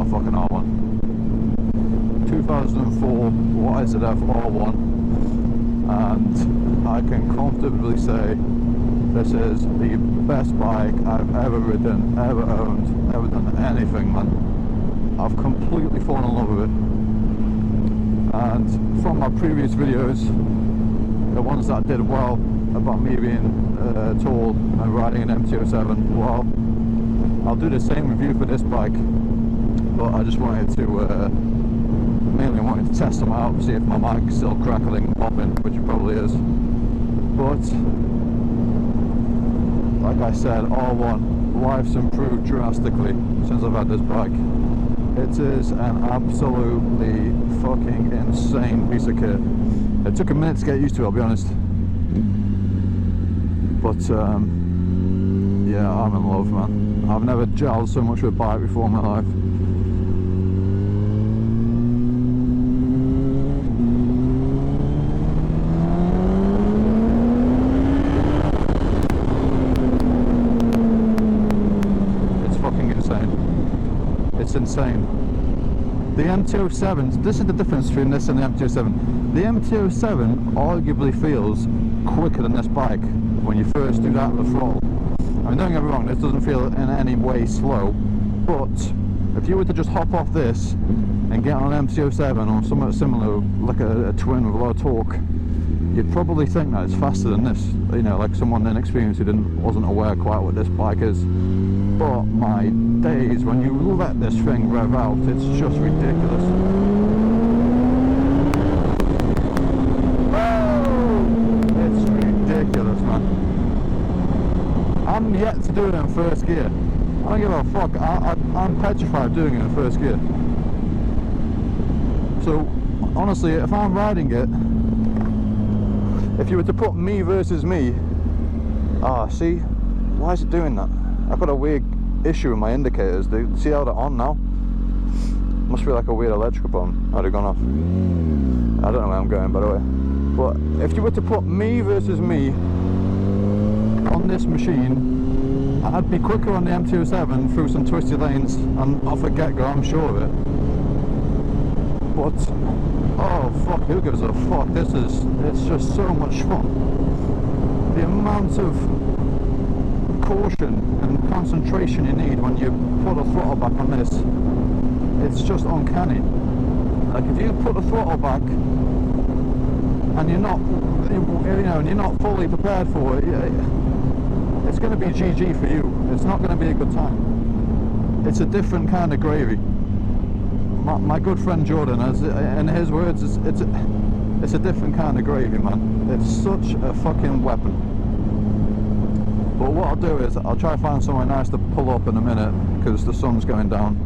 got a fucking R1. 2004 YZF-R1, and I can comfortably say this is the best bike I've ever ridden, ever owned, ever done anything, man. I've completely fallen in love with it. And from my previous videos, the ones that did well about me being tall and riding an MT-07, well, I'll do the same review for this bike, but I just wanted to mainly wanted to test them out, see if my mic's still crackling and popping, which it probably is. But like I said, R1, life's improved drastically since I've had this bike. It is an absolutely fucking insane piece of kit. It took a minute to get used to it, I'll be honest. But yeah, I'm in love, man. I've never gelled so much with a bike before in my life. It's insane. The MT-07, this is the difference between this and the MT-07. The MT-07 arguably feels quicker than this bike when you first do that with the throttle. I mean, don't get me wrong, this doesn't feel in any way slow, but if you were to just hop off this and get on an MT-07 or something similar, like a twin with a lot of torque, you'd probably think that it's faster than this. You know, like someone inexperienced who wasn't aware quite what this bike is. But my days, when you let this thing rev out, it's just ridiculous. It's ridiculous, man. I'm yet to do it in first gear. I don't give a fuck. I'm petrified doing it in first gear. So, honestly, if I'm riding it, if you were to put me versus me, see, why is it doing that? I've got a weird issue with my indicators. See how they're on now? Must be like a weird electrical problem. Oh, they've gone off. I don't know where I'm going, by the way. But if you were to put me versus me on this machine, I'd be quicker on the MT-07 through some twisty lanes and off a get-go, I'm sure of it. But, oh fuck, who gives a fuck? It's just so much fun. The amount of caution and concentration you need when you put a throttle back on this, it's just uncanny. Like if you put the throttle back and you're not, you know, and you're not fully prepared for it, it's going to be GG for you. It's not going to be a good time. It's a different kind of gravy. My good friend Jordan, in his words, it's a different kind of gravy, man. It's such a fucking weapon. But what I'll do is, I'll try to find somewhere nice to pull up in a minute, because the sun's going down.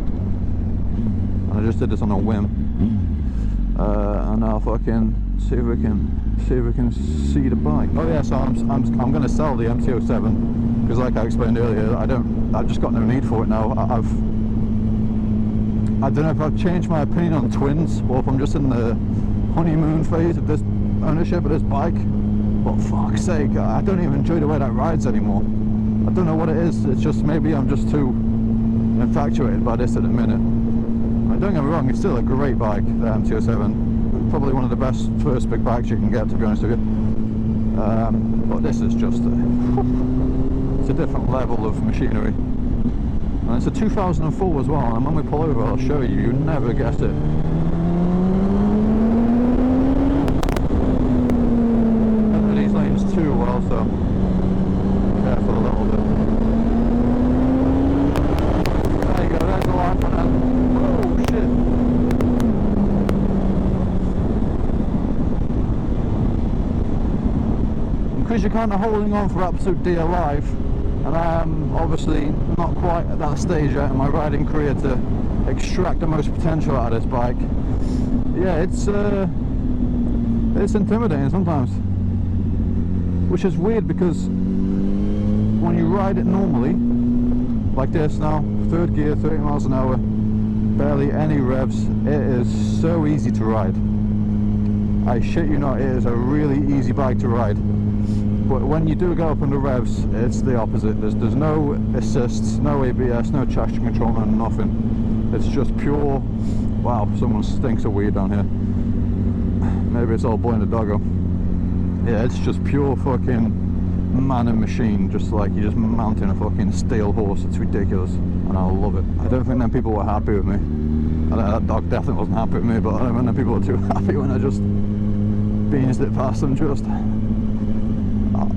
And I just did this on a whim. And I'll fucking see if we can see the bike. Oh yeah, so I'm going to sell the MT-07, because like I explained earlier, I've just got no need for it now. I don't know if I've changed my opinion on twins, or if I'm just in the honeymoon phase of this ownership of this bike. But fuck's sake, I don't even enjoy the way that rides anymore. I don't know what it is. It's just, maybe I'm just too infatuated by this at the minute. I don't get me wrong, it's still a great bike, the MT-07. Probably one of the best first big bikes you can get, to be honest with you. But this is just it's a different level of machinery. And it's a 2004 as well, and when we pull over I'll show you, you'd never guess it. And these lanes too well, so careful a little bit. There you go, there's the line for that. Oh shit! Because you're kind of holding on for absolute dear life, and I am obviously not quite at that stage yet in my riding career to extract the most potential out of this bike. Yeah, it's intimidating sometimes, which is weird, because when you ride it normally, like this now, third gear, 30 miles an hour, barely any revs, it is so easy to ride. I shit you not, it is a really easy bike to ride. But when you do go up on the revs, it's the opposite. There's no assists, no ABS, no traction control, and nothing. It's just pure, wow, someone stinks of weed down here. Maybe it's all blowing the doggo. Yeah, it's just pure fucking man and machine, just like you're just mounting a fucking steel horse. It's ridiculous, and I love it. I don't think them people were happy with me. I know that dog definitely wasn't happy with me, but I don't think them people were too happy when I just beansed it past them. Just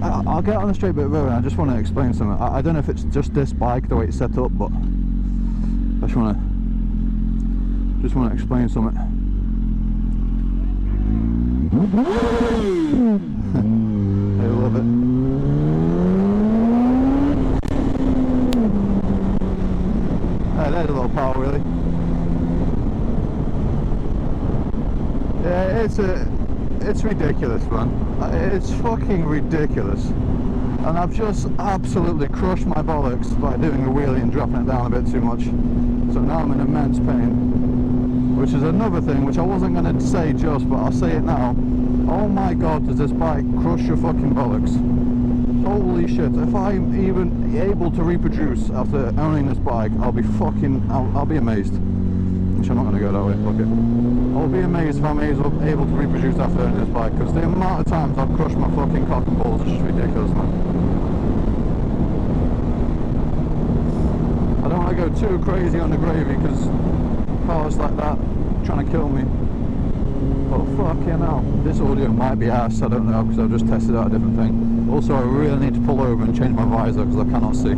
I'll get on the straight bit of road, and I just want to explain something. I don't know if it's just this bike, the way it's set up, but I just want to explain something. I love it. There's a little power, really. Yeah, it's ridiculous, man. It's fucking ridiculous. And I've just absolutely crushed my bollocks by doing a wheelie and dropping it down a bit too much. So now I'm in immense pain. Which is another thing which I wasn't going to say just, but I'll say it now. Oh my god, does this bike crush your fucking bollocks. Holy shit, if I'm even able to reproduce after owning this bike, I'll be amazed. Which I'm not going to go that way, fuck it. I'll be amazed if I'm able to reproduce after owning this bike, because the amount of times I've crushed my fucking cock and balls is just ridiculous, man. I don't want to go too crazy on the gravy, because cars like that trying to kill me. But fucking hell, this audio might be ass, I don't know, because I've just tested out a different thing. Also, I really need to pull over and change my visor, because I cannot see.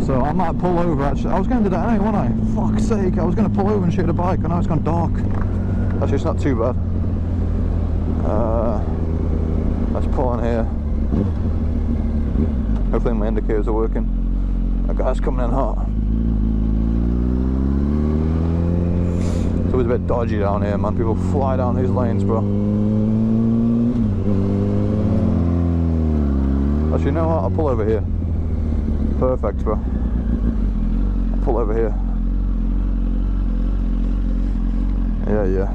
So I might pull over, actually. I was going to do that anyway, wasn't I? Fuck's sake, I was going to pull over and shoot the bike, and now it's gone dark. Actually, it's not too bad. Let's pull in here. Hopefully my indicators are working. That guy's coming in hot. It's always a bit dodgy down here, man. People fly down these lanes, bro. Actually, you know what? I'll pull over here. Perfect, bro. I'll pull over here. Yeah.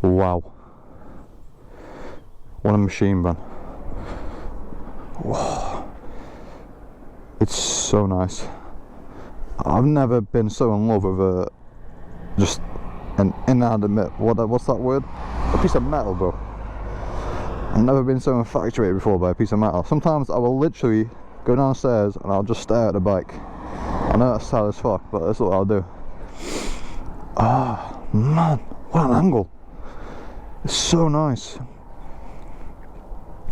Wow. What a machine, man. Whoa. It's so nice. I've never been so in love with just an inanimate, what's that word? A piece of metal, bro. I've never been so infatuated before by a piece of metal. Sometimes I will literally go downstairs and I'll just stare at the bike. I know that's sad as fuck, but that's what I'll do. Ah, man, what an angle. It's so nice.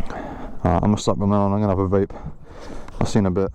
Alright, I'm gonna stop them now and I'm gonna have a vape. I'll see you in a bit.